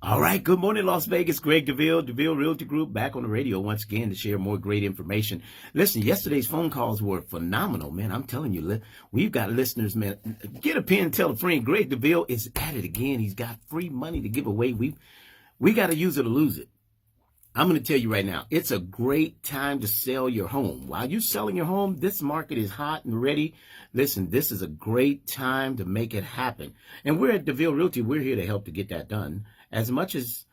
All right. Good morning, Las Vegas. Greg DeVille Realty Group, back on the radio once again to share more great information. Listen, yesterday's phone calls were phenomenal, man. I'm telling you, we've got listeners, man. Get a pen, tell a friend. Greg DeVille is at it again. He's got free money to give away. We got to use it or lose it. I'm going to tell you right now, it's a great time to sell your home. While you're selling your home, this market is hot and ready. Listen, this is a great time to make it happen. And we're at DeVille Realty. We're here to help to get that done. As much as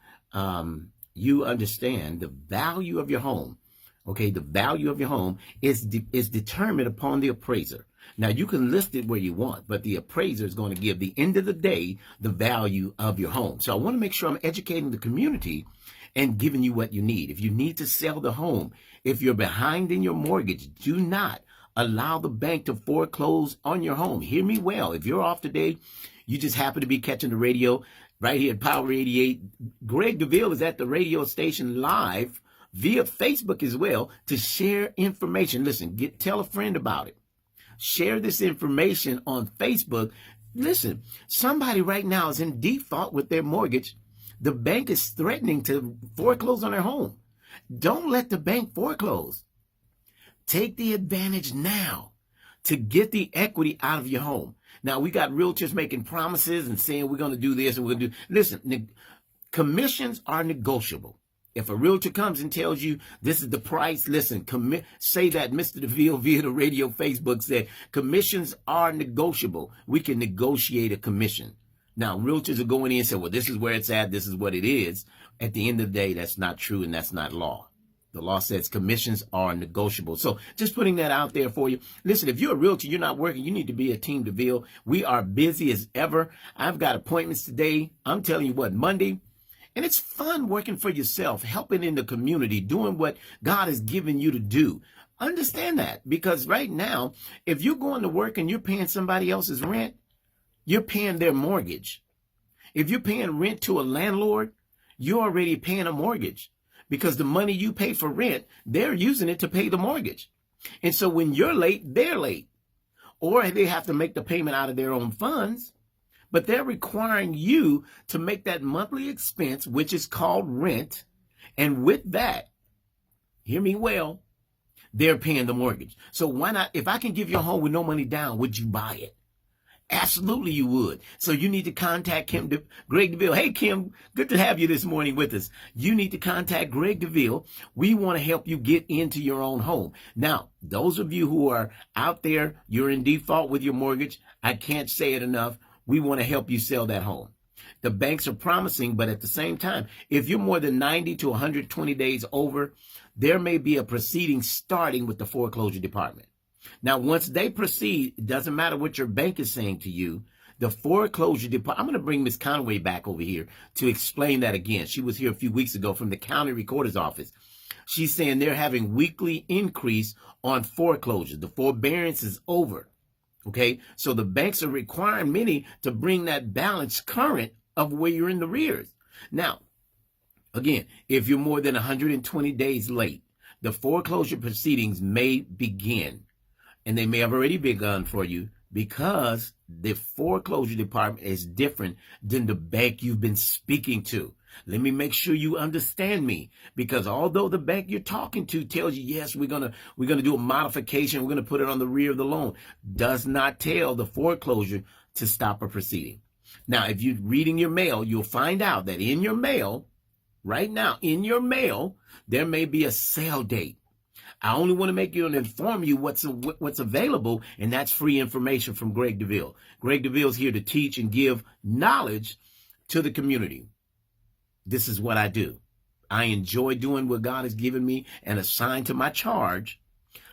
you understand the value of your home, okay, the value of your home is determined upon the appraiser. Now, you can list it where you want, but the appraiser is going to give, the end of the day, the value of your home. So I want to make sure I'm educating the community and giving you what you need. If you need to sell the home, if you're behind in your mortgage, do not allow the bank to foreclose on your home. Hear me well. If you're off today, you just happen to be catching the radio right here at Power 88. Greg DeVille is at the radio station live via Facebook as well to share information. Listen, tell a friend about it. Share this information on Facebook. Listen, somebody right now is in default with their mortgage. The bank is threatening to foreclose on their home. Don't let the bank foreclose. Take the advantage now to get the equity out of your home. Now, we got realtors making promises and saying we're going to do this and we're going to do. Listen, commissions are negotiable. If a realtor comes and tells you this is the price, listen, say that Mr. DeVille via the radio Facebook said commissions are negotiable. We can negotiate a commission. Now, realtors are going in and say, well, this is where it's at. This is what it is. At the end of the day, that's not true and that's not law. The law says commissions are negotiable. So just putting that out there for you. Listen, if you're a realtor, you're not working, you need to be a Team DeVille. We are busy as ever. I've got appointments today. I'm telling you what, Monday. And it's fun working for yourself, helping in the community, doing what God has given you to do. Understand that, because right now, if you're going to work and you're paying somebody else's rent, you're paying their mortgage. If you're paying rent to a landlord, you're already paying a mortgage, because the money you pay for rent, they're using it to pay the mortgage. And so when you're late, they're late, or they have to make the payment out of their own funds. But they're requiring you to make that monthly expense, which is called rent. And with that, hear me well, they're paying the mortgage. So why not? If I can give you a home with no money down, would you buy it? Absolutely, you would. So you need to contact Greg DeVille. Hey, Kim, good to have you this morning with us. You need to contact Greg DeVille. We want to help you get into your own home. Now, those of you who are out there, you're in default with your mortgage. I can't say it enough. We want to help you sell that home. The banks are promising, but at the same time, if you're more than 90 to 120 days over, there may be a proceeding starting with the foreclosure department. Now, once they proceed, it doesn't matter what your bank is saying to you. The foreclosure department, I'm going to bring Ms. Conway back over here to explain that again. She was here a few weeks ago from the county recorder's office. She's saying they're having weekly increase on foreclosures. The forbearance is over. Okay, so the banks are requiring many to bring that balance current of where you're in the rears. Now, again, if you're more than 120 days late, the foreclosure proceedings may begin, and they may have already begun for you, because the foreclosure department is different than the bank you've been speaking to. Let me make sure you understand me, because although the bank you're talking to tells you, yes, we're gonna do a modification, we're gonna put it on the rear of the loan, does not tell the foreclosure to stop a proceeding. Now, if you're reading your mail, you'll find out that in your mail, right now, in your mail, there may be a sale date. I only want to make you and inform you what's available, and that's free information from Greg DeVille. Greg DeVille is here to teach and give knowledge to the community. This is what I do. I enjoy doing what God has given me and assigned to my charge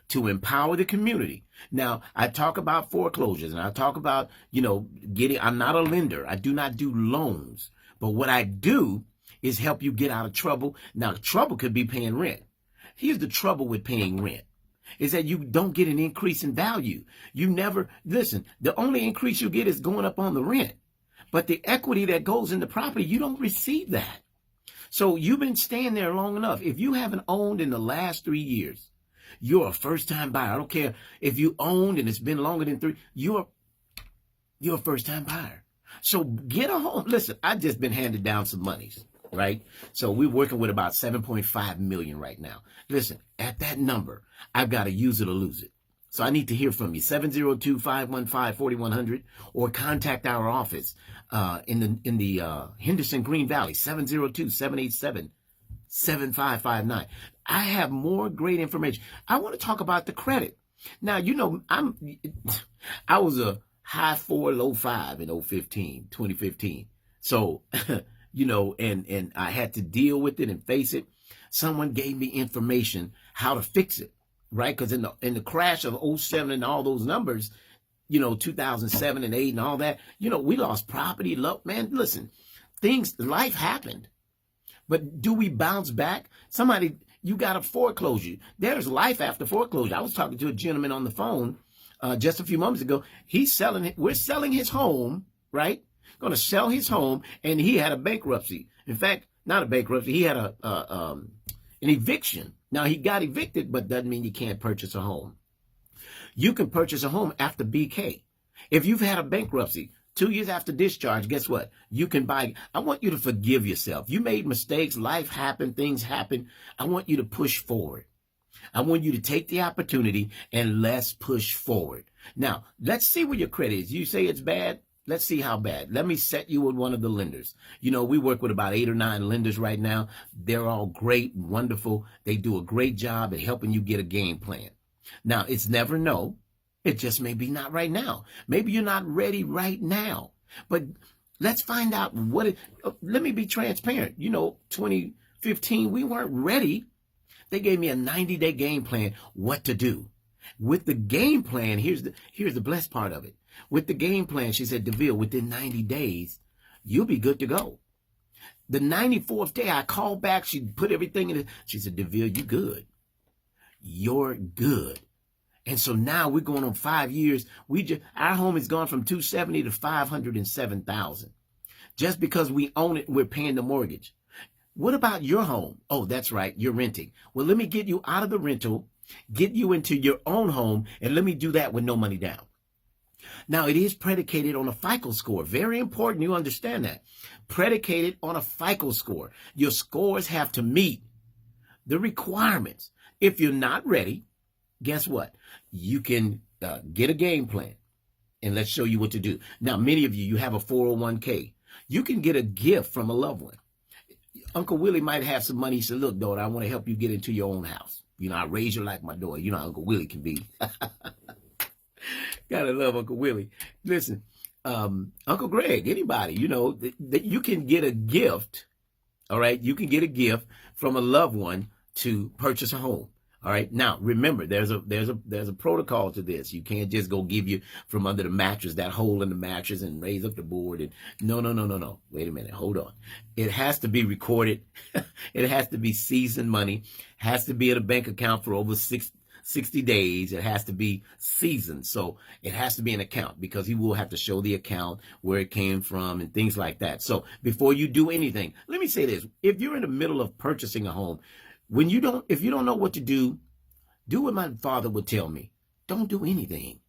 to empower the community. Now, I talk about foreclosures and I talk about, I'm not a lender. I do not do loans. But what I do is help you get out of trouble. Now, trouble could be paying rent. Here's the trouble with paying rent, is that you don't get an increase in value. The only increase you get is going up on the rent. But the equity that goes in the property, you don't receive that. So you've been staying there long enough. If you haven't owned in the last 3 years, you're a first-time buyer. I don't care if you owned and it's been longer than 3. You're a first-time buyer. So get a home. Listen, I've just been handed down some monies, right? So we're working with about 7.5 million right now. Listen, at that number, I've got to use it or lose it. So I need to hear from you, 702-515-4100, or contact our office in the Henderson Green Valley, 702-787-7559. I have more great information. I want to talk about the credit. Now, I was a high 4, low 5 in 2015. So, and I had to deal with it and face it. Someone gave me information how to fix it, right? Because in the crash of 07 and all those numbers, 2007 and 8 and all that, we lost property. Man, listen, life happened. But do we bounce back? You got a foreclosure. There's life after foreclosure. I was talking to a gentleman on the phone just a few moments ago. We're selling his home, right? Going to sell his home, and he had a bankruptcy. In fact, not a bankruptcy. He had an eviction. Now, he got evicted, but doesn't mean you can't purchase a home. You can purchase a home after BK. If you've had a bankruptcy, 2 years after discharge, guess what? You can buy. I want you to forgive yourself. You made mistakes. Life happened. Things happen. I want you to push forward. I want you to take the opportunity and let's push forward. Now, let's see where your credit is. You say it's bad. Let's see how bad. Let me set you with one of the lenders. We work with about 8 or 9 lenders right now. They're all great, wonderful. They do a great job at helping you get a game plan. Now, it's never no. It just may be not right now. Maybe you're not ready right now. But let's find out let me be transparent. 2015, we weren't ready. They gave me a 90-day game plan, what to do. With the game plan, here's the blessed part of it. With the game plan, she said, DeVille, within 90 days, you'll be good to go. The 94th day, I called back. She put everything in it. She said, DeVille, you good. You're good. And so now we're going on 5 years. Our home has gone from 270 to 507,000. Just because we own it, we're paying the mortgage. What about your home? Oh, that's right. You're renting. Well, let me get you out of the rental, get you into your own home, and let me do that with no money down. Now, it is predicated on a FICO score. Very important you understand that. Predicated on a FICO score. Your scores have to meet the requirements. If you're not ready, guess what? You can get a game plan, and let's show you what to do. Now, many of you have a 401k. You can get a gift from a loved one. Uncle Willie might have some money. He said, look, daughter, I want to help you get into your own house. I raise you like my daughter. You know how Uncle Willie can be. Gotta love Uncle Willie. Listen, Uncle Greg, anybody, that you can get a gift. All right. You can get a gift from a loved one to purchase a home. All right. Now, remember, there's a protocol to this. You can't just go give you from under the mattress, that hole in the mattress, and raise up the board. And no. Wait a minute. Hold on. It has to be recorded. It has to be seasoned money. Has to be in a bank account for over 60 days. It has to be seasoned. So it has to be an account, because he will have to show the account, where it came from, and things like that. So before you do anything, let me say this. If you're in the middle of purchasing a home, if you don't know what to do what my father would tell me. Don't do anything.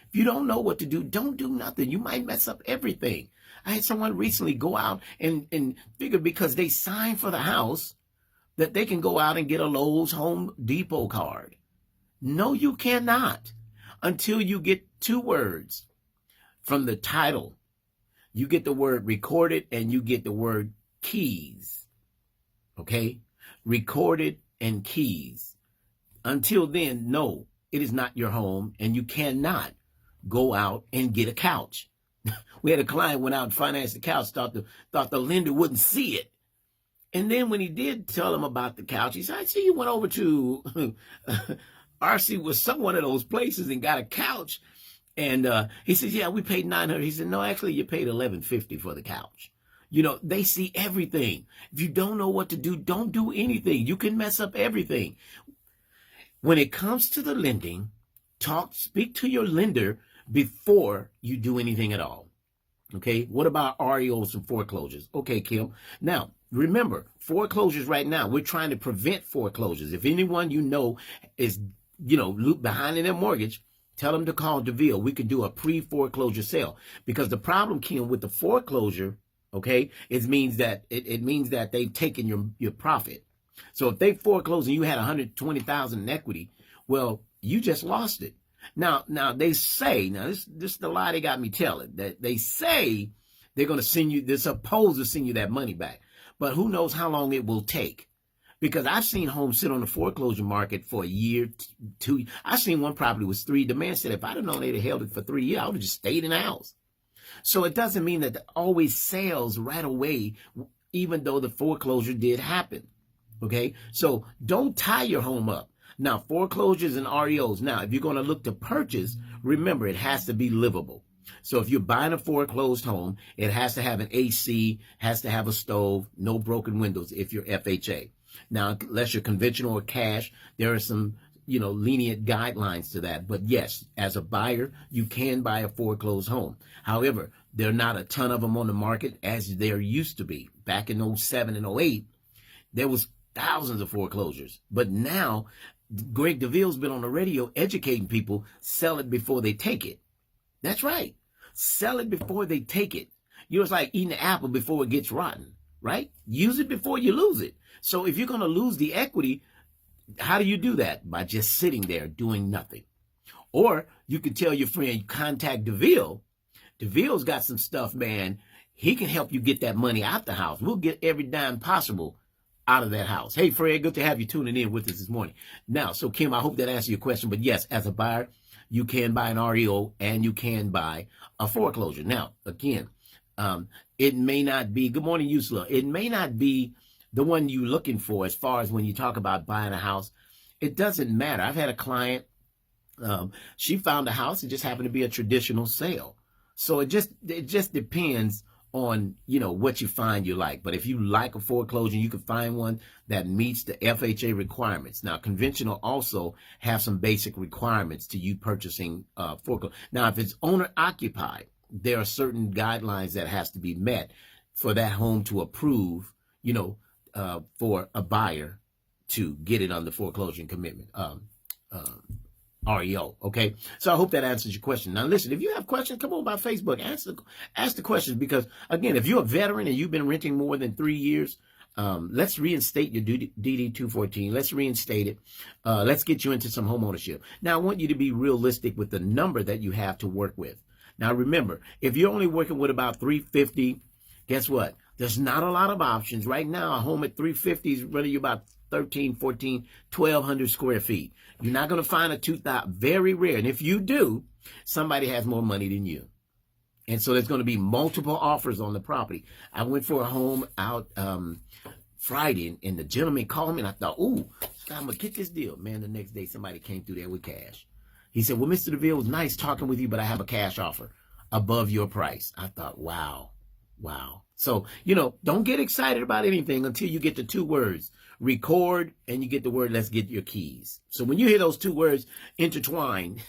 If you don't know what to do, don't do nothing. You might mess up everything. I had someone recently go out and figure, because they signed for the house, that they can go out and get a Lowe's Home Depot card. No, you cannot, until you get 2 words from the title. You get the word recorded, and you get the word keys. Okay? Recorded and keys. Until then, no, it is not your home, and you cannot go out and get a couch. We had a client went out and financed the couch, thought the lender wouldn't see it. And then when he did tell him about the couch, he said, I see you went over to RC was some one of those places and got a couch. And he says, yeah, we paid $900. He said, no, actually, you paid $1,150 for the couch. They see everything. If you don't know what to do, don't do anything. You can mess up everything. When it comes to the lending, speak to your lender before you do anything at all. Okay. What about REOs and foreclosures? Okay, Kim. Now, remember, foreclosures right now, we're trying to prevent foreclosures. If anyone is, behind in their mortgage, Tell them to call DeVille. We can do a pre-foreclosure sale, because the problem, Kim, with the foreclosure, okay, it means that they've taken your profit. So if they foreclose and you had 120,000 in equity, well, you just lost it. Now they say, this is the lie they got me telling, that they say they're going to send you, they're supposed to send you that money back, but who knows how long it will take. Because I've seen homes sit on the foreclosure market for a year, 2. I've seen one property was 3. The man said, if I'd have known they'd have held it for 3 years, I would have just stayed in the house. So it doesn't mean that it always sells right away, even though the foreclosure did happen. Okay, so don't tie your home up. Now, foreclosures and REOs. Now, if you're going to look to purchase, remember, it has to be livable. So if you're buying a foreclosed home, it has to have an AC, has to have a stove, no broken windows if you're FHA. Now, unless you're conventional or cash, there are some, lenient guidelines to that. But yes, as a buyer, you can buy a foreclosed home. However, there are not a ton of them on the market as there used to be. Back in 07 and 08, there was thousands of foreclosures. But now, Greg DeVille's been on the radio educating people, sell it before they take it. That's right. Sell it before they take it. It's like eating an apple before it gets rotten, right? Use it before you lose it. So if you're going to lose the equity, how do you do that? By just sitting there doing nothing. Or you can tell your friend, contact DeVille. DeVille's got some stuff, man. He can help you get that money out the house. We'll get every dime possible out of that house. Hey, Fred, good to have you tuning in with us this morning. Now, so Kim, I hope that answers your question. But yes, as a buyer, you can buy an REO and you can buy a foreclosure. Now, again, it may not be, good morning, Yusla. It may not be the one you're looking for as far as when you talk about buying a house. It doesn't matter. I've had a client, she found a house. It just happened to be a traditional sale. So it just depends on, what you find you like. But if you like a foreclosure, you can find one that meets the FHA requirements. Now, conventional also have some basic requirements to you purchasing foreclosure. Now, if it's owner occupied, there are certain guidelines that has to be met for that home to approve, for a buyer to get it under foreclosure and commitment, REO. Okay. So I hope that answers your question. Now, listen, if you have questions, come on by Facebook, ask the questions, because again, if you're a veteran and you've been renting more than 3 years, let's reinstate your DD 214. Let's reinstate it. Let's get you into some home ownership. Now, I want you to be realistic with the number that you have to work with. Now, remember, if you're only working with about 350, guess what? There's not a lot of options. Right now, a home at 350 is really about 13, 14, 1,200 square feet. You're not going to find a 2,000, very rare. And if you do, somebody has more money than you. And so there's going to be multiple offers on the property. I went for a home out Friday, and the gentleman called me, and I thought, ooh, I'm going to get this deal. Man, the next day, somebody came through there with cash. He said, well, Mr. DeVille, it was nice talking with you, but I have a cash offer above your price. I thought, wow. So, don't get excited about anything until you get the 2 words, record, and you get the word, let's get your keys. So when you hear those 2 words intertwined,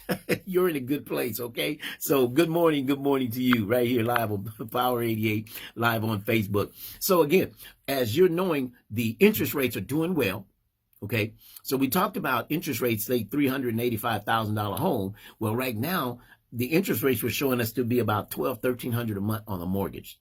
you're in a good place, okay? So good morning to you right here live on Power 88, live on Facebook. So again, as you're knowing, the interest rates are doing well. Okay, so we talked about interest rates, say $385,000 home. Well, right now, the interest rates were showing us to be about $1,200-1,300 a month on a mortgage,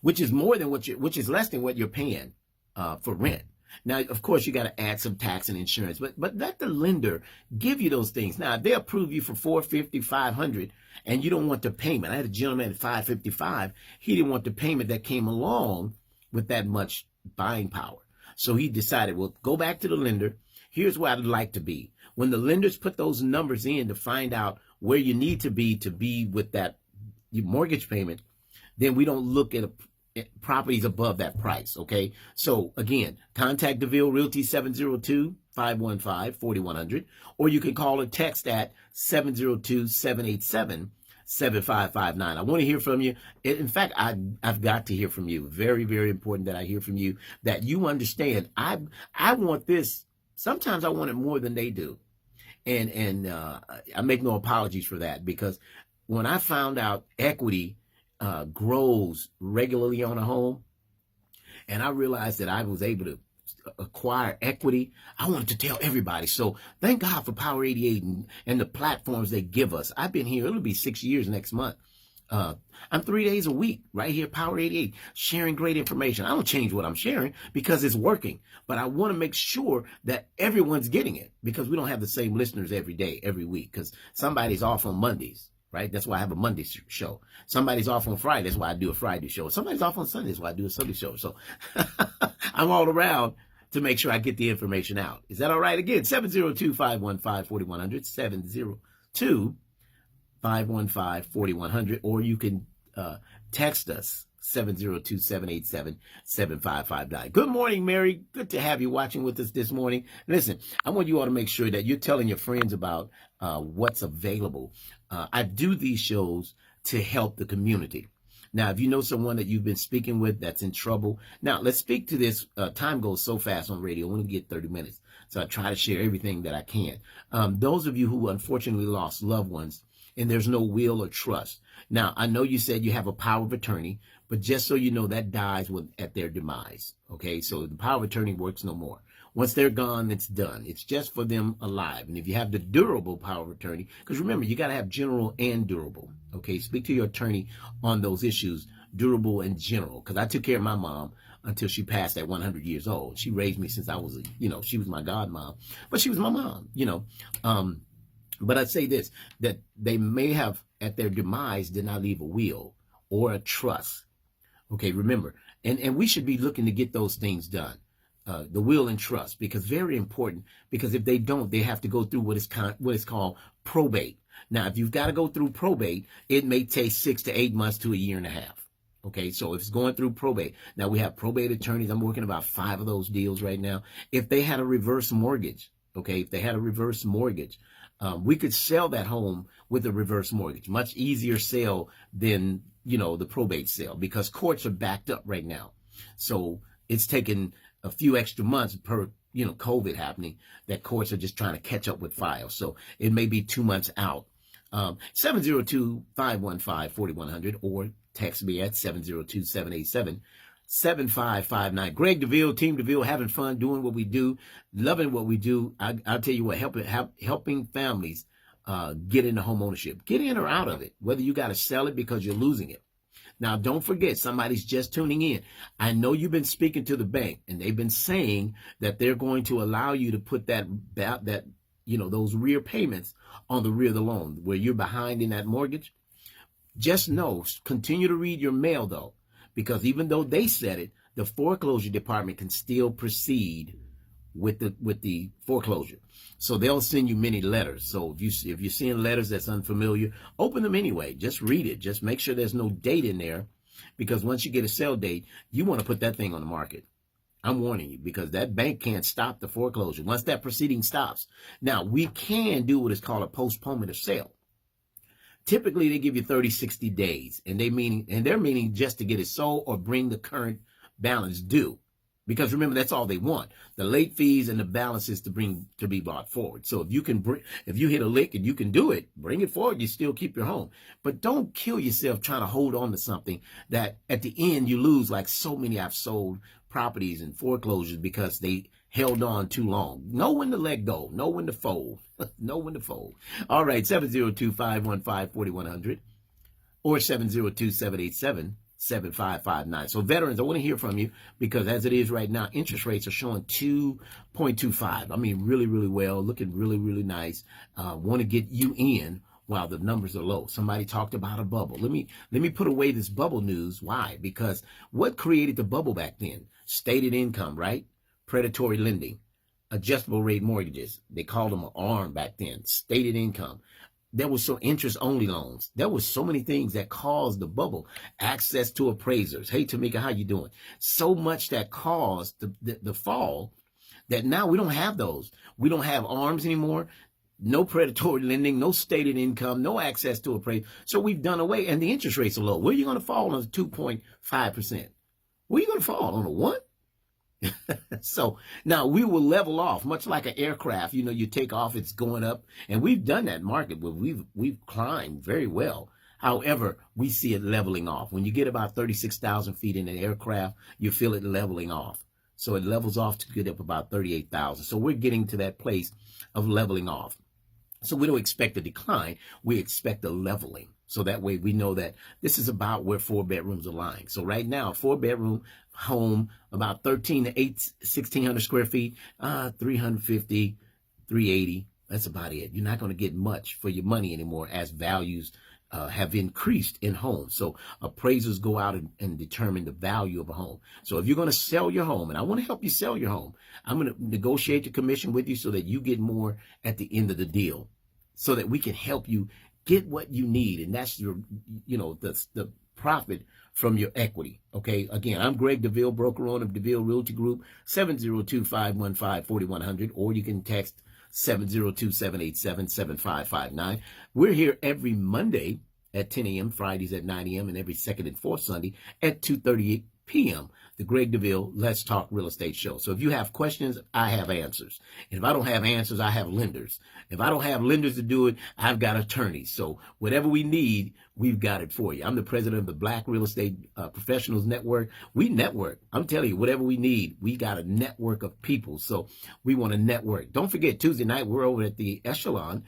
which is more than which is less than what you're paying for rent. Now, of course, you got to add some tax and insurance, but let the lender give you those things. Now, if they approve you for $450, $500, and you don't want the payment. I had a gentleman at $555. He didn't want the payment that came along with that much buying power. So he decided, well, go back to the lender. Here's where I'd like to be. When the lenders put those numbers in to find out where you need to be with that mortgage payment, then we don't look at properties above that price, okay? So, again, contact DeVille Realty 702-515-4100, or you can call or text at 702-787-7559. I want to hear from you. In fact, I've got to hear from you. Very, very important that I hear from you, that you understand. I want this. Sometimes I want it more than they do. And I make no apologies for that, because when I found out equity grows regularly on a home, and I realized that I was able to acquire equity. I wanted to tell everybody. So thank God for Power 88 and the platforms they give us. I've been here, it'll be 6 years next month. I'm 3 days a week right here, Power 88, sharing great information. I don't change what I'm sharing because it's working, but I want to make sure that everyone's getting it, because we don't have the same listeners every day, every week, because somebody's off on Mondays, right? That's why I have a Monday show. Somebody's off on Friday. That's why I do a Friday show. Somebody's off on Sunday. That's why I do a Sunday show. So I'm all around to make sure I get the information out. Is that all right? Again, 702-515-4100, 702-515-4100, or you can text us, 702-787-7559. Good morning, Mary. Good to have you watching with us this morning. Listen, I want you all to make sure that you're telling your friends about what's available. I do these shows to help the community. Now, if you know someone that you've been speaking with that's in trouble, now let's speak to this. Time goes so fast on radio. I only get 30 minutes. So I try to share everything that I can. Those of you who unfortunately lost loved ones and there's no will or trust. Now, I know you said you have a power of attorney, but just so you know, that dies at their demise. Okay, so the power of attorney works no more. Once they're gone, it's done. It's just for them alive. And if you have the durable power of attorney, because remember, you got to have general and durable. Okay, speak to your attorney on those issues, durable and general. Because I took care of my mom until she passed at 100 years old. She raised me since I was, she was my godmom, but she was my mom, But I'd say this, that they may have, at their demise, did not leave a will or a trust. Okay, remember, and we should be looking to get those things done. The will and trust, because very important, because if they don't, they have to go through what is called probate. Now, if you've got to go through probate, it may take 6 to 8 months to a year and a half. Okay, so if it's going through probate, now we have probate attorneys. I'm working about 5 of those deals right now. If they had a reverse mortgage, we could sell that home with a reverse mortgage. Much easier sale than, the probate sale, because courts are backed up right now. So it's taken a few extra months per, COVID happening, that courts are just trying to catch up with files. So it may be 2 months out. 702-515-4100, or text me at 702-787-7559. Greg DeVille, Team DeVille, having fun doing what we do, loving what we do. I'll tell you what, helping families get into home ownership. Get in or out of it, whether you got to sell it because you're losing it. Now, don't forget, somebody's just tuning in. I know you've been speaking to the bank, and they've been saying that they're going to allow you to put that those rear payments on the rear of the loan where you're behind in that mortgage. Just know, continue to read your mail, though, because even though they said it, the foreclosure department can still proceed with the foreclosure. So they'll send you many letters. So if you're seeing letters that's unfamiliar, open them anyway. Just read it. Just make sure there's no date in there, because once you get a sell date, you want to put that thing on the market. I'm warning you, because that bank can't stop the foreclosure once that proceeding stops. Now, we can do what is called a postponement of sale. Typically, they give you 30, 60 days, and they're meaning just to get it sold or bring the current balance due. Because remember, that's all they want. The late fees and the balances to be brought forward. So if you hit a lick and you can do it, bring it forward, you still keep your home. But don't kill yourself trying to hold on to something that at the end you lose, like so many I've sold properties and foreclosures because they held on too long. Know when to let go. Know when to fold. Know when to fold. All right, 702-515-4100 or 702-787-7559. So veterans, I want to hear from you, because as it is right now, interest rates are showing 2.25. I mean, really, really well, looking really, really nice. Want to get you in while the numbers are low. Somebody talked about a bubble. Let me put away this bubble news. Why? Because what created the bubble back then? Stated income, right? Predatory lending, adjustable rate mortgages. They called them an ARM back then. Stated income. There was so interest-only loans. There was so many things that caused the bubble. Access to appraisers. Hey, Tamika, how you doing? So much that caused the fall that now we don't have those. We don't have ARMs anymore. No predatory lending, no stated income, no access to appraisers. So we've done away, and the interest rates are low. Where are you going to fall on 2.5%? Where are you going to fall on a 1? So now we will level off, much like an aircraft. You take off, it's going up, and we've done that market where we've climbed very well. However, we see it leveling off. When you get about 36,000 feet in an aircraft, you feel it leveling off. So it levels off to get up about 38,000. So we're getting to that place of leveling off. So we don't expect a decline. We expect a leveling. So that way we know that this is about where 4 bedrooms are lying. So right now, 4-bedroom home, about 1,600 square feet, 350, 380. That's about it. You're not going to get much for your money anymore as values have increased in homes. So appraisers go out and determine the value of a home. So if you're going to sell your home, and I want to help you sell your home, I'm going to negotiate the commission with you so that you get more at the end of the deal, so that we can help you get what you need. And that's your, the profit from your equity. Okay. Again, I'm Greg DeVille, broker owner of DeVille Realty Group, 702-515-4100, or you can text 702-787-7559. We're here every Monday at 10 a.m., Fridays at 9 a.m., and every second and fourth Sunday at 2:30 p.m. The Greg DeVille Let's Talk Real Estate Show. So if you have questions, I have answers. And if I don't have answers, I have lenders. If I don't have lenders to do it, I've got attorneys. So whatever we need, we've got it for you. I'm the president of the Black Real Estate Professionals Network. We network. I'm telling you, whatever we need, we got a network of people. So we want to network. Don't forget, Tuesday night, we're over at the Echelon.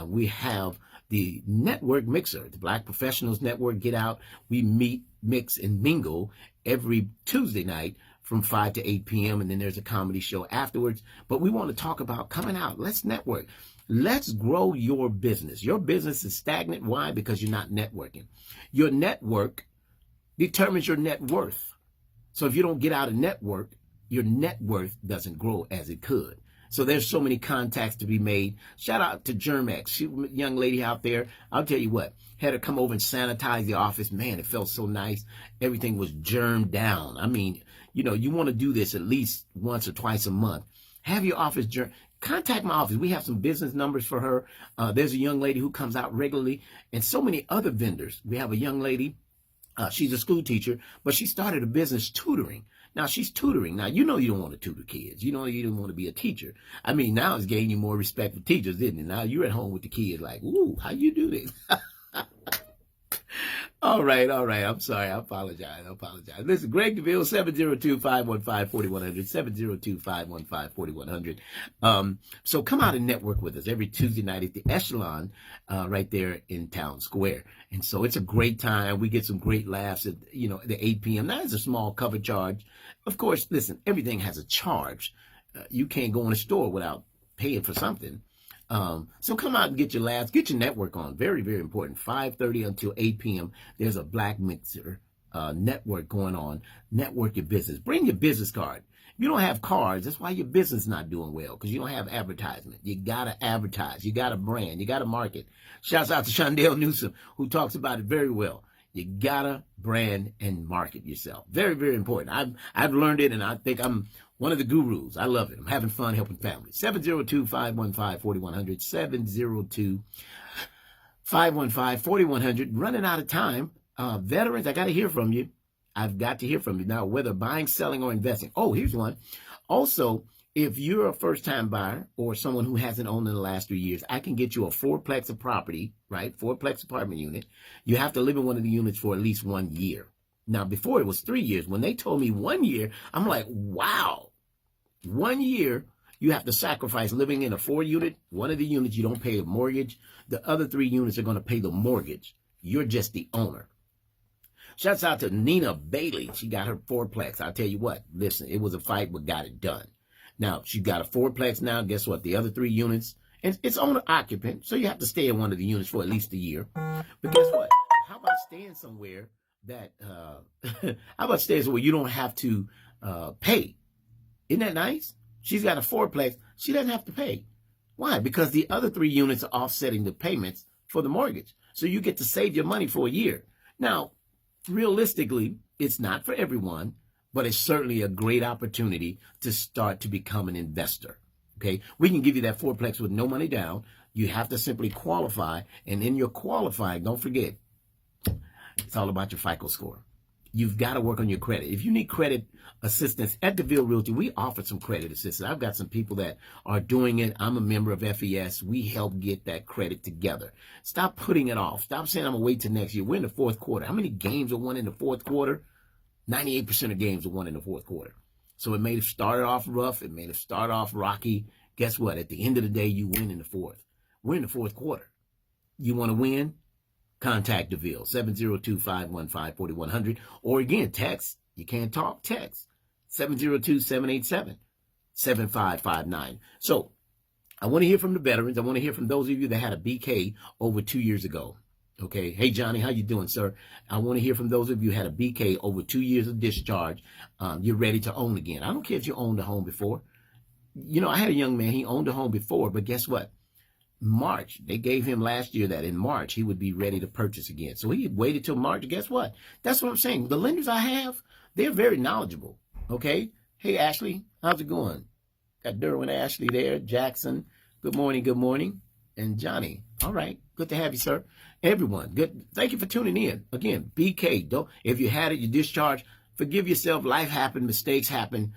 We have the network mixer, the Black Professionals Network. Get out. We meet, mix, and mingle every Tuesday night from 5 to 8 p.m. And then there's a comedy show afterwards. But we want to talk about coming out. Let's network. Let's grow your business. Your business is stagnant. Why? Because you're not networking. Your network determines your net worth. So if you don't get out and network, your net worth doesn't grow as it could. So there's so many contacts to be made. Shout out to Germex. She, young lady out there, I'll tell you what, had her come over and sanitize the office. Man, it felt so nice. Everything was germed down. I mean, you want to do this at least once or twice a month. Have your office contact my office. We have some business numbers for her. There's a young lady who comes out regularly, and so many other vendors. We have a young lady. She's a school teacher, but she started a business tutoring. Now she's tutoring. Now, you don't want to tutor kids. You don't want to be a teacher. I mean, now it's gaining you more respect for teachers, isn't it? Now you're at home with the kids like, ooh, how you do this? All right. I'm sorry. I apologize. Listen, Greg DeVille, 702-515-4100, 702-515-4100. So come out and network with us every Tuesday night at the Echelon, right there in Town Square. And so it's a great time. We get some great laughs at, the 8 p.m. Now it's a small cover charge. Of course, listen, everything has a charge. You can't go in a store without paying for something. So come out and get your laughs, get your network on. Very, very important. 5:30 until 8 p.m. There's a Black Mixer network going on. Network your business. Bring your business card. If you don't have cards, that's why your business is not doing well, because you don't have advertisement. You got to advertise. You got to brand. You got to market. Shouts out to Shondell Newsom, who talks about it very well. You got to brand and market yourself. Very, very important. I've learned it, and I think I'm one of the gurus. I love it. I'm having fun helping families. 702-515-4100, 702-515-4100. Running out of time. Veterans, I got to hear from you. I've got to hear from you. Now, whether buying, selling, or investing. Oh, here's one. Also, if you're a first-time buyer or someone who hasn't owned in the last 3 years, I can get you a fourplex of property, right? Fourplex apartment unit. You have to live in one of the units for at least 1 year. Now, before it was 3 years. When they told me 1 year, I'm like, wow. 1 year, you have to sacrifice living in a 4-unit. One of the units, you don't pay a mortgage. The other 3 units are going to pay the mortgage. You're just the owner. Shouts out to Nina Bailey. She got her fourplex. I'll tell you what, listen, it was a fight, but got it done. Now, she got a fourplex now. Guess what? The other 3 units, and it's owner occupant, so you have to stay in one of the units for at least a year. But guess what? How about staying somewhere that, you don't have to pay? Isn't that nice? She's got a fourplex. She doesn't have to pay. Why? Because the other 3 units are offsetting the payments for the mortgage. So you get to save your money for a year. Now, realistically, it's not for everyone, but it's certainly a great opportunity to start to become an investor. Okay, we can give you that fourplex with no money down. You have to simply qualify, and in your qualifying, don't forget, it's all about your FICO score. You've got to work on your credit. If you need credit assistance at DeVille Realty, we offer some credit assistance. I've got some people that are doing it. I'm a member of FES. We help get that credit together. Stop putting it off. Stop saying I'm going to wait till next year. We're in the fourth quarter. How many games are won in the fourth quarter? 98% of games are won in the fourth quarter. So it may have started off rough. It may have started off rocky. Guess what? At the end of the day, you win in the fourth. We're in the fourth quarter. You want to win? Contact DeVille, 702-515-4100. Or again, text. You can't talk, text. 702-787-7559. So I want to hear from the veterans. I want to hear from those of you that had a BK over 2 years ago. Okay. Hey, Johnny, how you doing, sir? I want to hear from those of you who had a BK over 2 years of discharge. You're ready to own again. I don't care if you owned a home before. You know, I had a young man, he owned a home before, but guess what? March, they gave him last year that in March he would be ready to purchase again. So he waited till March. Guess what? That's what I'm saying. The lenders I have, they're very knowledgeable. Okay. Hey, Ashley, how's it going? Got Derwin Ashley there. Jackson, good morning. Good morning. And Johnny, all right. Good to have you, sir. Everyone, good. Thank you for tuning in. Again, BK, don't, if you had it, you discharged, forgive yourself. Life happened. Mistakes happen.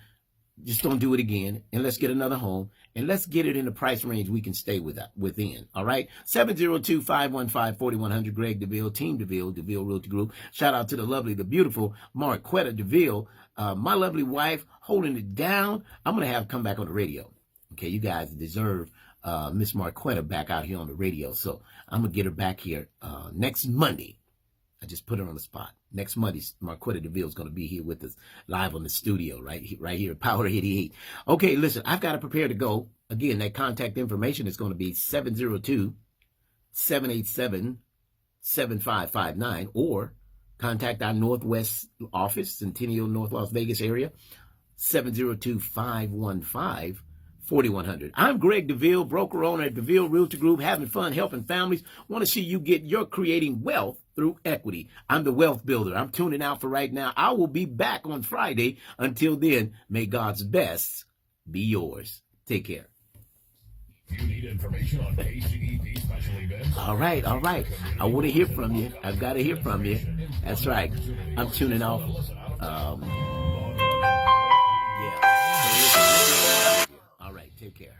Just don't do it again, and let's get another home, and let's get it in the price range we can stay within, all right? 702-515-4100, Greg DeVille, Team DeVille, DeVille Realty Group. Shout out to the lovely, the beautiful Marquetta DeVille, my lovely wife, holding it down. I'm going to have her come back on the radio, okay? You guys deserve Miss Marquetta back out here on the radio, so I'm going to get her back here next Monday. I just put her on the spot. Next Monday, Marquetta DeVille is going to be here with us live on the studio, right here at Power 88. Okay, listen, I've got to prepare to go. Again, that contact information is going to be 702-787-7559, or contact our Northwest office, Centennial, North Las Vegas area, 702-515-4100. I'm Greg DeVille, broker owner at DeVille Realty Group, having fun, helping families. Want to see you get your creating wealth through equity. I'm the wealth builder. I'm tuning out for right now. I will be back on Friday. Until then, may God's best be yours. Take care. You need information on KCEV special events? All right. I want to hear from you. I've got to hear from you. That's right. I'm tuning off. Yeah. All right. Take care.